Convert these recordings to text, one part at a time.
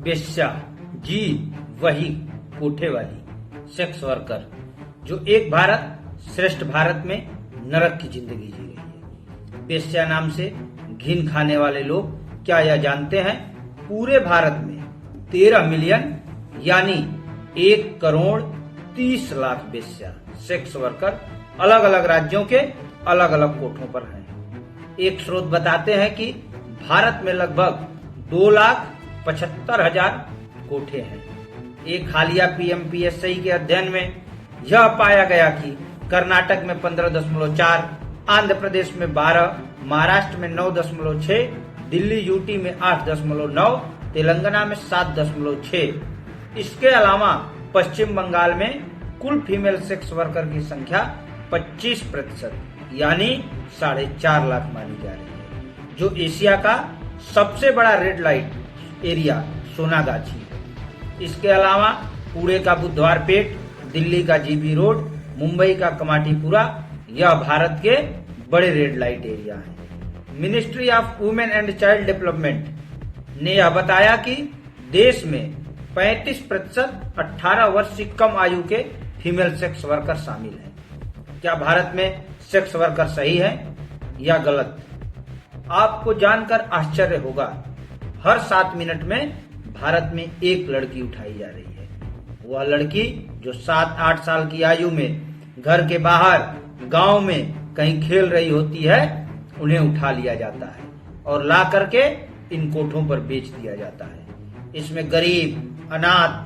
बेश्या जी वही कोठे वाली सेक्स वर्कर जो एक भारत श्रेष्ठ भारत में नरक की जिंदगी जी रही है। बेश्या नाम से घिन खाने वाले लोग क्या यह जानते हैं, पूरे भारत में 13 मिलियन यानी 1,30,00,000 बेश्या सेक्स वर्कर अलग अलग राज्यों के अलग अलग कोठों पर हैं। एक स्रोत बताते हैं कि भारत में लगभग 2,75,000 कोठे हैं। एक हालिया पीएमपीएससी के अध्ययन में यह पाया गया कि कर्नाटक में 15.4, आंध्र प्रदेश में 12, महाराष्ट्र में 9.6, दिल्ली यूटी में 8.9, तेलंगाना में 7.6। इसके अलावा पश्चिम बंगाल में कुल फीमेल सेक्स वर्कर की संख्या 25% यानी 4.5 लाख मानी जा रही है। जो एशिया का सबसे बड़ा रेड लाइट एरिया सोनागाछी है। इसके अलावा पुणे का बुधवार पेट, दिल्ली का जीबी रोड, मुंबई का कमाटीपुरा यह भारत के बड़े रेड लाइट एरिया हैं। Ministry of women and child development ने यह बताया कि देश में 35% 18 वर्ष से कम आयु के फीमेल सेक्स वर्कर शामिल हैं। क्या भारत में सेक्स वर्कर सही है या गलत? आपको जानकर आश्चर्य होगा, हर 7 मिनट में भारत में एक लड़की उठाई जा रही है। वह लड़की जो 7-8 साल की आयु में घर के बाहर गांव में कहीं खेल रही होती है, उन्हें उठा लिया जाता है और ला करके इन कोठों पर बेच दिया जाता है। इसमें गरीब, अनाथ,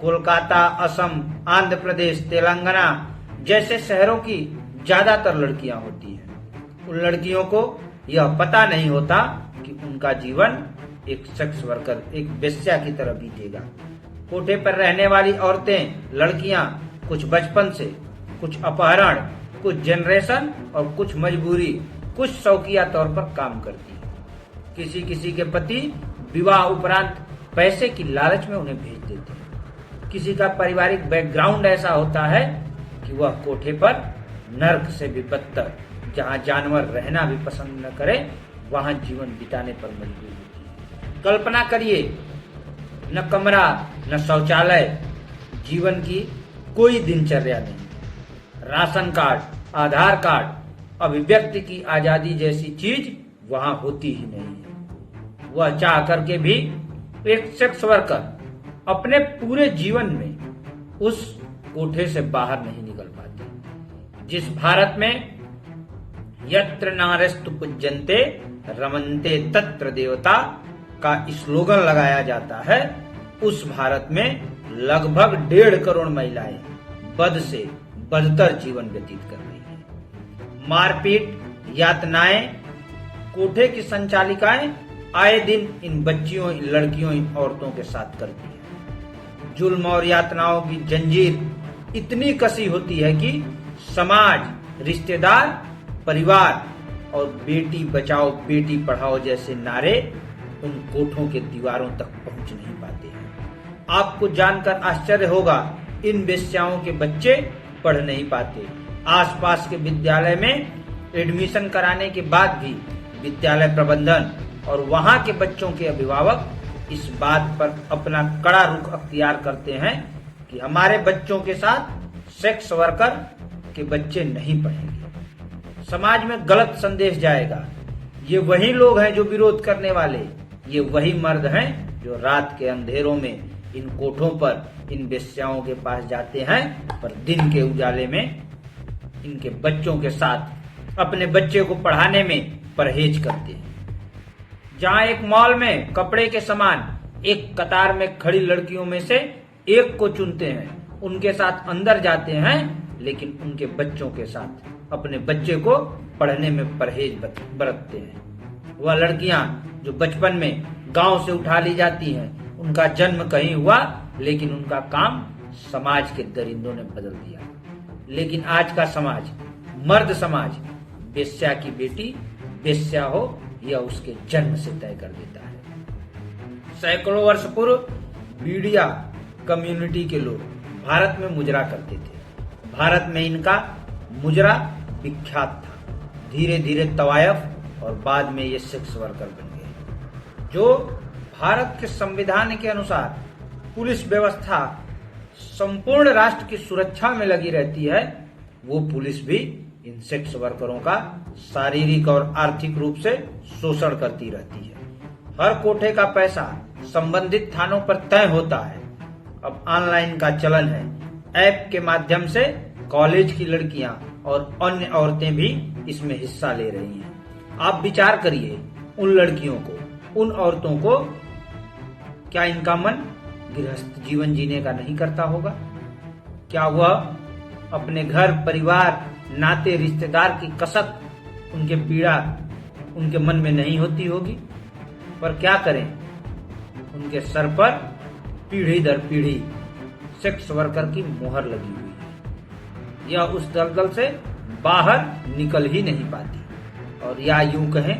कोलकाता, असम, आंध्र प्रदेश, तेलंगाना जैसे शहरों की ज्यादातर लड़कियां होती हैं। उन लड़कियों को यह पता नहीं होता कि उनका जीवन एक सेक्स वर्कर, एक बेश्या की तरह बीतेगा। कोठे पर रहने वाली औरतें, लड़कियां कुछ बचपन से, कुछ अपहरण, कुछ जनरेशन और कुछ मजबूरी, कुछ शौकिया तौर पर काम करती है। किसी किसी के पति विवाह उपरांत पैसे की लालच में उन्हें भेज देते हैं। किसी का पारिवारिक बैकग्राउंड ऐसा होता है कि वह कोठे पर नर्क से भी बदतर, जहां जानवर रहना भी पसंद न करे, वहां जीवन बिताने पर मजबूर होती है। कल्पना करिए, न कमरा न शौचालय, जीवन की कोई दिनचर्या नहीं। राशन कार्ड, आधार कार्ड, अभिव्यक्ति की आजादी जैसी चीज वहां होती ही नहीं है। वह चाह करके भी एक सेक्स वर्कर अपने पूरे जीवन में उस कोठे से बाहर नहीं निकल पाती। जिस भारत में यत्र नार्यस्तु पूज्यन्ते रमन्ते तत्र देवता का स्लोगन लगाया जाता है, उस भारत में लगभग 1.5 करोड़ महिलाएं बद से बदतर जीवन व्यतीत कर रही हैं। मारपीट, यातनाएं कोठे की संचालिकाएं आए दिन इन बच्चियों, इन लड़कियों, इन औरतों के साथ करती है। जुल्म और यातनाओं की जंजीर इतनी कसी होती है कि समाज, रिश्तेदार, परिवार और बेटी बचाओ बेटी पढ़ाओ जैसे नारे उन कोठों के दीवारों तक पहुंच नहीं पाते हैं। आपको जानकर आश्चर्य होगा, इन बेश्याओं के बच्चे पढ़ नहीं पाते। आसपास के विद्यालय में एडमिशन कराने के बाद भी विद्यालय प्रबंधन और वहां के बच्चों के अभिभावक इस बात पर अपना कड़ा रुख अख्तियार करते हैं कि हमारे बच्चों के साथ सेक्स वर्कर के बच्चे नहीं पढ़ेंगे। समाज में गलत संदेश जाएगा। ये वही लोग हैं जो विरोध करने वाले, ये वही मर्द हैं जो रात के अंधेरों में इन कोठों पर इन बेश्याओं के पास जाते हैं, पर दिन के उजाले में इनके बच्चों के साथ अपने बच्चे को पढ़ाने में परहेज करते हैं। जहां एक मॉल में कपड़े के समान एक कतार में खड़ी लड़कियों में से एक को चुनते हैं, उनके साथ अंदर जाते हैं, लेकिन उनके बच्चों के साथ अपने बच्चे को पढ़ने में परहेज बरतते हैं। वह लड़कियां जो बचपन में गांव से उठा ली जाती हैं, उनका जन्म कहीं हुआ, लेकिन उनका काम समाज के दरिंदों ने बदल दिया। लेकिन आज का समाज, मर्द समाज, बेश्या की बेटी बेश्या हो यह उसके जन्म से तय कर देता है। सैकड़ों वर्ष पूर्व बीडिया कम्युनिटी के लोग भारत में मुजरा करते थे। भारत में इनका मुजरा विख्यात था। धीरे धीरे तवायफ और बाद में ये सेक्स वर्कर बन गए। जो भारत के संविधान के अनुसार पुलिस व्यवस्था संपूर्ण राष्ट्र की सुरक्षा में लगी रहती है, वो पुलिस भी इन सेक्स वर्करों का शारीरिक और आर्थिक रूप से शोषण करती रहती है। हर कोठे का पैसा संबंधित थानों पर तय होता है। अब ऑनलाइन का चलन है। ऐप के माध्यम से कॉलेज की लड़कियां और अन्य औरतें भी इसमें हिस्सा ले रही हैं। आप विचार करिए, उन लड़कियों को, उन औरतों को क्या इनका मन गृहस्थ जीवन जीने का नहीं करता होगा? क्या वह अपने घर परिवार नाते रिश्तेदार की कसक, उनके पीड़ा उनके मन में नहीं होती होगी? पर क्या करें, उनके सर पर पीढ़ी दर पीढ़ी सेक्स वर्कर की मोहर लगी हुई है। यह उस दलदल से बाहर निकल ही नहीं पाती, और या यूं कहें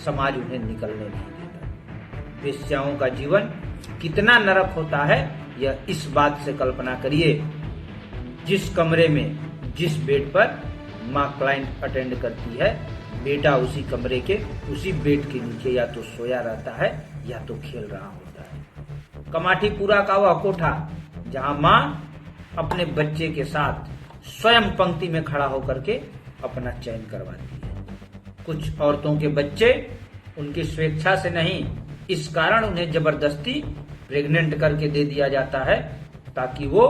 समाज उन्हें निकलने नहीं देता। वेश्याओं का जीवन कितना नरक होता है, यह इस बात से कल्पना करिए, जिस कमरे में जिस बेड पर माँ क्लाइंट अटेंड करती है, बेटा उसी कमरे के उसी बेड के नीचे या तो सोया रहता है या तो खेल रहा होता है। कमाठीपुरा का वह कोठा जहाँ माँ अपने बच्चे के साथ स्वयं पंक्ति में खड़ा होकर के अपना चयन करवाती है। कुछ औरतों के बच्चे उनकी स्वेच्छा से नहीं, इस कारण उन्हें जबरदस्ती प्रेग्नेंट करके दे दिया जाता है ताकि वो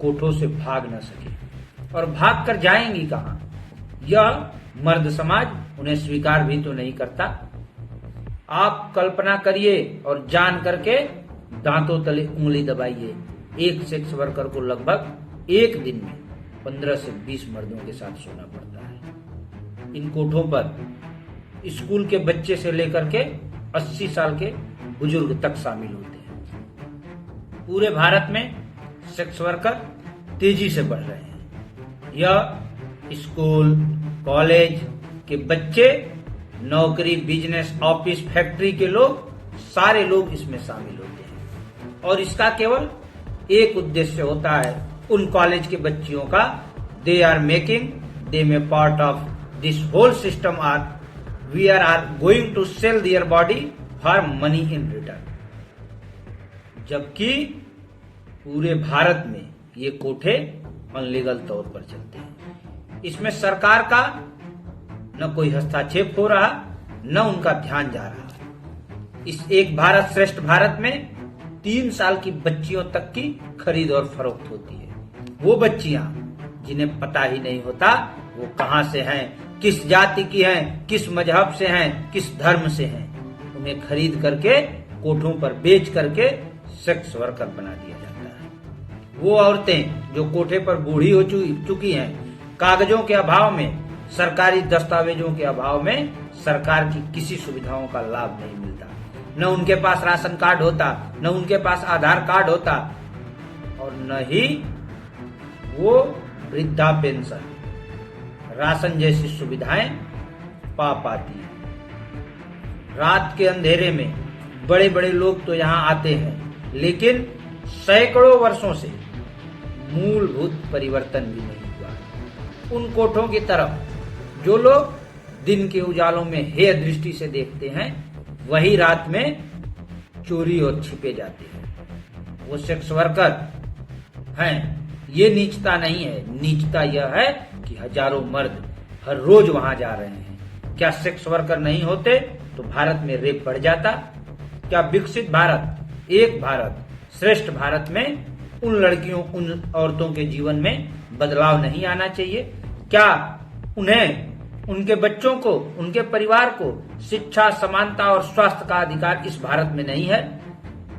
कोठों से भाग न सके। और भाग कर जाएंगी कहाँ? यह मर्द समाज उन्हें स्वीकार भी तो नहीं करता। आप कल्पना करिए और जान करके दांतों तले उंगली दबाइए। एक सेक्स वर्कर को लगभग एक दिन में 15 से 20 मर्दों के साथ सोना पड़ता है। इन कोठों पर स्कूल के बच्चे से लेकर के 80 साल के बुजुर्ग तक शामिल होते हैं। पूरे भारत में सेक्स वर्कर तेजी से बढ़ रहे हैं। यह स्कूल कॉलेज के बच्चे, नौकरी, बिजनेस, ऑफिस, फैक्ट्री के लोग, सारे लोग इसमें शामिल होते हैं। और इसका केवल एक उद्देश्य होता है उन कॉलेज के बच्चियों का, they are making them a part of this whole system, are we are going to sell their body for money in return. जबकि पूरे भारत में ये कोठे अनलीगल तौर पर चलते हैं। इसमें सरकार का न कोई हस्तक्षेप हो रहा, न उनका ध्यान जा रहा। इस एक भारत श्रेष्ठ भारत में 3 साल की बच्चियों तक की खरीद और फरोख्त होती है। वो बच्चियां जिन्हें पता ही नहीं होता वो कहां से हैं, किस जाति की हैं, किस मजहब से हैं, किस धर्म से हैं, उन्हें खरीद करके कोठों पर बेच करके सेक्स वर्कर बना दिया जाता है। वो औरतें जो कोठे पर बूढ़ी हो चुकी हैं, कागजों के अभाव में, सरकारी दस्तावेजों के अभाव में सरकार की किसी सुविधाओं का लाभ नहीं मिलता। न उनके पास राशन कार्ड होता, न उनके पास आधार कार्ड होता, और न ही वो वृद्धा पेंशन, राशन जैसी सुविधाएं पा पाती है। रात के अंधेरे में बड़े बड़े लोग तो यहाँ आते हैं, लेकिन सैकड़ों वर्षों से मूलभूत परिवर्तन भी नहीं हुआ। उन कोठों की तरफ जो लोग दिन के उजालों में हेय दृष्टि से देखते हैं, वही रात में चोरी और छिपे जाते हैं। वो सेक्स वर्कर हैं। ये नीचता नहीं है, नीचता यह है कि हजारों मर्द हर रोज वहां जा रहे हैं। क्या सेक्स वर्कर नहीं होते तो भारत में रेप बढ़ जाता? क्या विकसित भारत, एक भारत, श्रेष्ठ भारत में उन लड़कियों, उन औरतों के जीवन में बदलाव नहीं आना चाहिए? क्या उन्हें, उनके बच्चों को, उनके परिवार को शिक्षा, समानता और स्वास्थ्य का अधिकार इस भारत में नहीं है?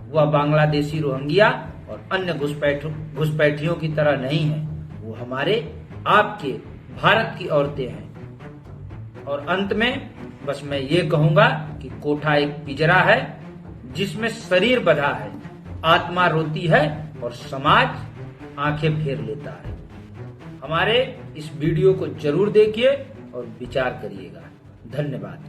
वह बांग्लादेशी, रोहिंग्या और अन्य घुसपैठियों की तरह नहीं है। वो हमारे, आपके भारत की औरतें हैं। और अंत में बस मैं ये कहूंगा कि कोठा एक पिंजरा है जिसमें शरीर बंधा है, आत्मा रोती है और समाज आंखें फेर लेता है। हमारे इस वीडियो को जरूर देखिए और विचार करिएगा। धन्यवाद।